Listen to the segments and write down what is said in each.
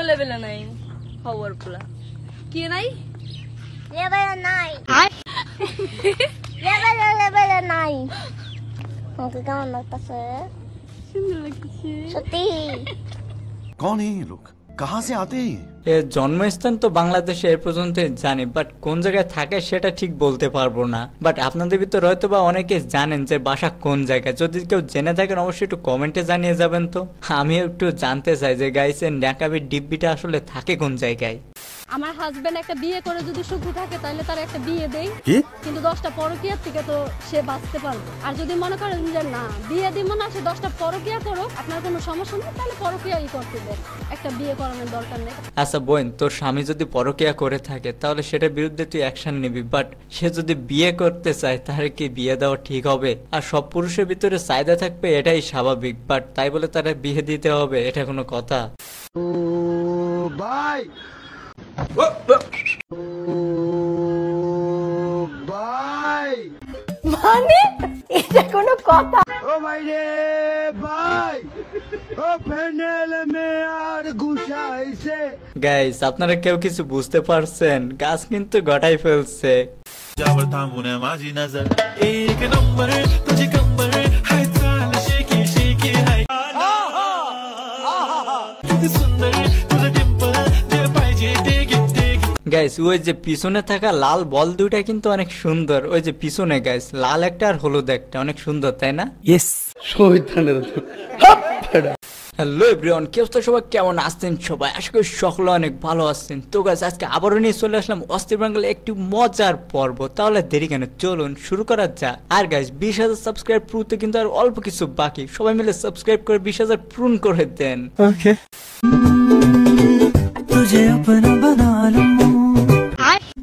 লেভেলে নাই খবর গুলা কি নাই লেভেলে নাই লেভেলে নাই ওকে কেমন লাগতেছে সুন্দর লাগছে সত্যি कौन है ये लोग कहाँ से आते हैं এর জন্মস্থান তো বাংলাদেশে এর পর্যন্ত জানি, বাট কোন জায়গায় থাকে সেটা ঠিক বলতে পারবো না। বাট আপনাদের ভিতরে হয়তো বা অনেকে জানেন যে বাসা কোন জায়গায়, যদি কেউ জেনে থাকেন অবশ্যই একটু কমেন্টে জানিয়ে যাবেন। তো আমি একটু জানতে চাই যে গাইসের ন্যাকাবির ডিব্বিটা আসলে থাকে কোন জায়গায়। আমার হাজবেন্ড একটা বিয়ে করে যদি সুখ থাকে তাহলে তার একটা বিয়ে দেই, কিন্তু 10টা পরকীয়ার থেকে তো সে বাঁচতে পারবে। আর যদি মনে করেন যে না বিয়ে দিব না, সে 10টা পরকীয়া করো, আপনার কোনো সমস্যা নেই, তাহলে পরকীয়াই করতে দেন, একটা বিয়ে করানোর দরকার নেই। আচ্ছা বোন, তোর স্বামী যদি পরকীয়া করে থাকে তাহলে সেটার বিরুদ্ধে তুই অ্যাকশন নিবি, বাট সে যদি বিয়ে করতে চায় তাহলে কি বিয়ে দেওয়া ঠিক হবে? আর সব পুরুষের ভিতরে চাহিদা থাকবে এটাই স্বাভাবিক, বাট তাই বলে তারা বিয়ে দিতে হবে এটা কোনো কথা? भाई भाई মানে এটা কোনো কথা? ओ भाई रे भाई ओ पैनल में यार घुसाई से গাইস আপনারা কেউ কিছু বুঝতে পারছেন? গাছ কিন্তু গটাই ফেলছে। माझी नजर एक नंबर तुझे कंबर हाय चाल शेकी शेकी हाय सुंदर तुझे डिंपल जे पाहिजे टेक टेक গাইস ওই যে পিছনে থাকা লাল বল দুইটা কিন্তু অনেক সুন্দর, ওই যে পিছনে গাইস লাল একটা আর হলুদ একটা, অনেক সুন্দর তাই না? ইয়েস শহীদানের হ্যালো এভরিওয়ান, কি অবস্থা সবাই, কেমন আছেন সবাই? আশা করি সকলে অনেক ভালো আছেন। তো গাইস আজকে আবারও নিয়ে চলে আসলাম অস্থির বাঙালি একটি মজার পর্ব। তাহলে দেরি কেন, চলুন শুরু করা যাক। আর গাইস 20,000 সাবস্ক্রাইব পূরণতে কিন্তু আর অল্প কিছু বাকি, সবাই মিলে সাবস্ক্রাইব করে 20,000 পূরণ করে দেন। ওকে तुझे अपना बना लूं,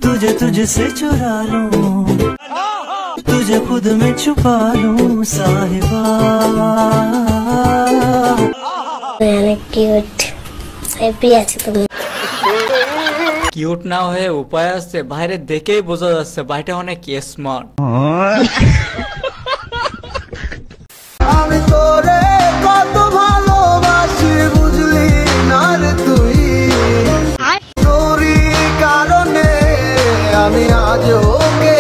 तुझे तुझसे चुरा लूं, तुझे खुद में छुपा लूं साहिबा। অনেক কিউট হ্যাপি আছে তুমি। কিউট না হয়ে উপায় আছে, বাইরে দেখেই বোঝা যাচ্ছে ভাইটা অনেক স্মার্ট। আমি তোরে কত ভালোবাসি বুঝলি না রে তুই, তোরই কারণে আমি আজ ওকে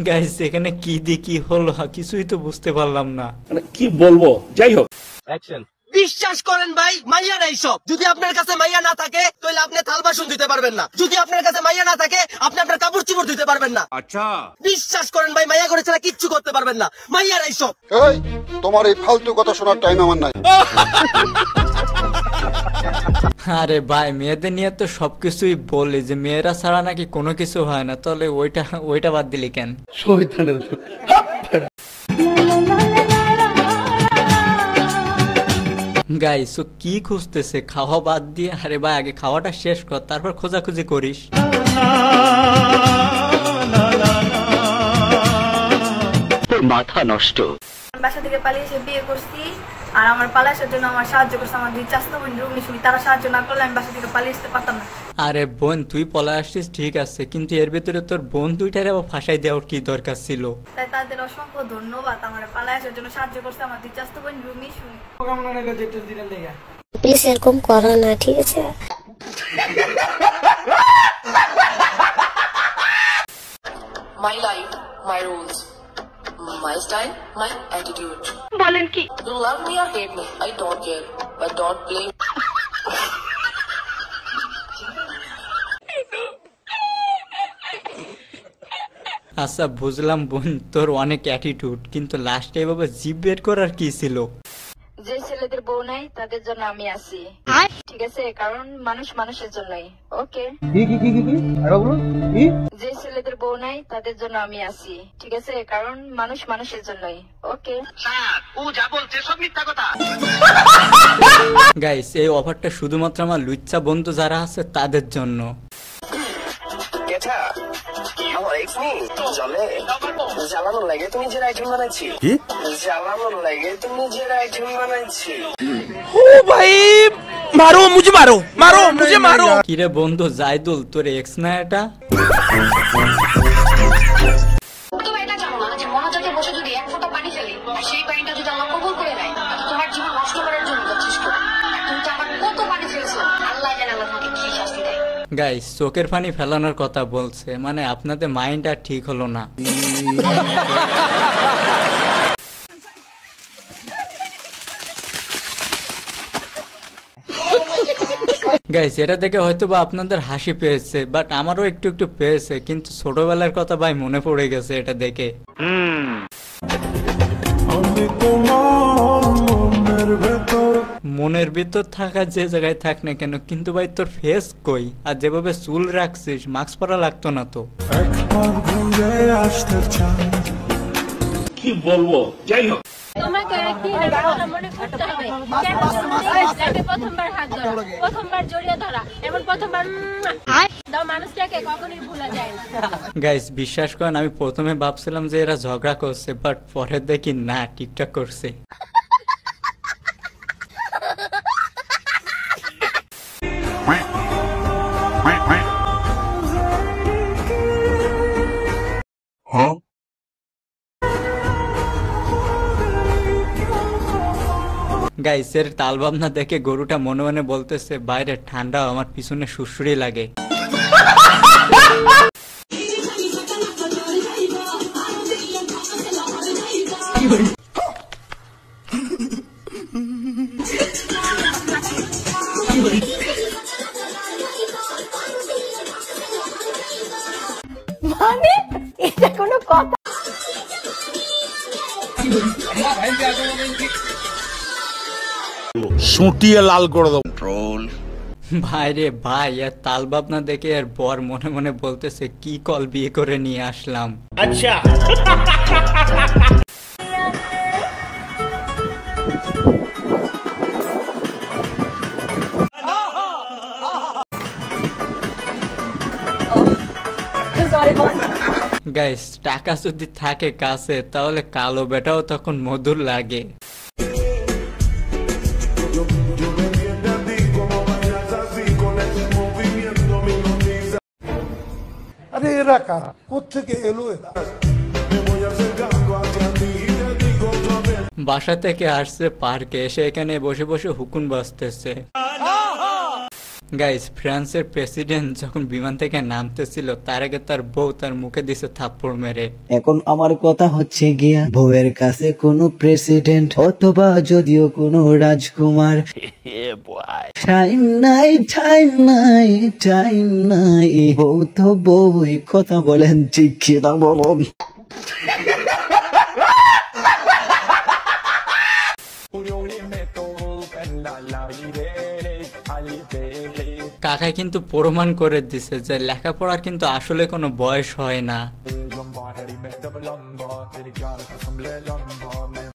গাইস এখানে কি দি কি হলো কিছুই তো বুঝতে পারলাম না। কি বলবো, যাই হোক বিশ্বাস করেন ভাই, মাইয়া নাই সব। যদি আপনার কাছে মাইয়া না থাকে তাহলে আপনি থাল বাসন ধুতে পারবেন না। যদি আপনার কাছে মাইয়া না থাকে আপনি আপনার কাপড় চোপড় ধুতে পারবেন না। আচ্ছা বিশ্বাস করেন ভাই, মাইয়া করে ছাড়া কিচ্ছু করতে পারবেন না। মাইয়া নাই সব। এই তোমার এই ফালতু কথা শোনার টাইম আমার নাই। আরে ভাই মেয়েদের নিয়ে তো সবকিছুই বলি যে মেয়েরা ছাড়া নাকি কোনো কিছু হয় না, তাহলে ওইটা বাদ দিলি কেন? শহীদানের গাইস ও কি খুঁজতেছে খাওয়া বাদ দিয়ে? আরে ভাই আগে খাওয়াটা শেষ কর, তারপর খোঁজাখুঁজি করিস। মাথা নষ্ট। বাসা থেকে পালিয়ে এসে বিয়ে করছি, আর আমার পালানোর জন্য আমার সাহায্য করছে আমার দুই চাচা বোন রুমি সুমি। তারা সাহায্য না করলে আমি বাসা থেকে পালিয়ে আসতে পারতাম না। আরে বোন তুই পলা আসছিস ঠিক আছে, কিন্তু এর ভিতরে তোর বোন দুইটারে আবার ফাঁসাই দেওয়ার কি দরকার ছিল? তাই তাদের অসংখ্য ধন্যবাদ, আমার পালায় আসার জন্য সাহায্য করছে আমার দুই চাচা বোন রুমি সুমি। প্লিজ এরকম করো না, ঠিক আছে? My life, my rules, my style, my attitude. বলেন কি? You love me or hate me, I don't care, but don't blame. আচ্ছা বুঝলাম বোন তোর অনেক অ্যাটিটিউড, কিন্তু লাস্টে এভাবে জিভ বের করার কি ছিল? যে ছেলেদের বউ নাই তাদের জন্য আমি আছি, ঠিক আছে? কারণ মানুষ মানুষের জন্যই। ওকে যে ছেলেদের বউ নাই তাদের জন্য আমি আছি, ঠিক আছে? কারণ মানুষ মানুষের জন্যই। ওকে ও যা বলছে সব মিথ্যা কথা। গাইস এই অফারটা শুধুমাত্র আমার লুচ্চা বন্ধু যারা আছে তাদের জন্য। জ্বালানোর লাগে তুমি যে আইটেম বানাইছি, জ্বালানোর লাগে তুমি যে আইটেম বানাইছি। ও ভাই মারো মুঝে, মারো মারো মুঝে, মারো। কিরে বন্ধু জাইদুল তোর এক্স না এটা? তুমি এটা জানো না যে মনোযোগে বসে যদি এক ফোঁটা পানি ফেলি আর সেই পানিটা যদি আল্লাহ কবুল করে নেয়, তোমার জীবন নষ্ট করার জন্য যথেষ্ট। তুমি তো আমার গাইস চোখের পানি ফেলানোর কথা বলছে, মানে আপনাদের মাইন্ড আর ঠিক হলো না। গাইস এটা দেখে হয়তো বা আপনাদের হাসি পেয়েছে, বাট আমারও একটু একটু পেয়েছে, কিন্তু ছোটবেলার কথা ভাই মনে পড়ে গেছে এটা দেখে। মনের ভিতর থাকা যে জায়গায় থাক না কেন, কিন্তু ভাই তোর ফেস কই? আর যেভাবে চুল রাখছিস মাস্ক পরা লাগতো না তো? কি বলবো, যাই হোক তোমাকে কি মনে করতে হবে, প্রথমবার হাত ধরা, প্রথমবার জড়িয়ে ধরা, এবং প্রথমবার দাও, মানুষটাকে কখনোই ভোলা যায় না। গাইস বিশ্বাস করেন আমি প্রথমে ভাবছিলাম যে এরা ঝগড়া করছে, বাট পরে দেখি না, টিকটক করছে। গাইসের তাল ভাবনা দেখে গরুটা মনে মনে বলতেছে বাইরে ঠান্ডা, আমার পিছনে সুসুরি লাগে। মানে এটা কোনো কথা? সুটিয়ে লাল করে দাও। ভাই রে ভাই, আর তাল ভাবনা দেখে আর বর মনে মনে বলতেছে কি কল বিয়ে করে নিয়ে আসলাম। আচ্ছা গাইস টাকা যদি থাকে কাছে তাহলে কালো বেটাও তখন মধুর লাগে। আরে এরা কারা, কোত্থেকে এলো এরা? বাসা থেকে আসছে পার্কে, এসে এখানে বসে বসে হুকুন বাজতেছে। গাইস ফ্রান্সের প্রেসিডেন্ট যখন বিমান থেকে নামতেছিল তার আগে তার বউ তার মুখে দিছে থাপ্পড় মেরে। এখন আমার কথা হচ্ছে গিয়া, বউয়ের কাছে কোনো প্রেসিডেন্ট অথবা যদিও কোনো রাজকুমার টাইম নাই, টাইম নাই, টাইম নাই, বউ তো বউই, কথা বলেন ঠিক কিনা বলুন? কাকা কিন্তু প্রমাণ করে দিছে যে লেখাপড়ার কিন্তু আসলে কোনো বয়স হয় না।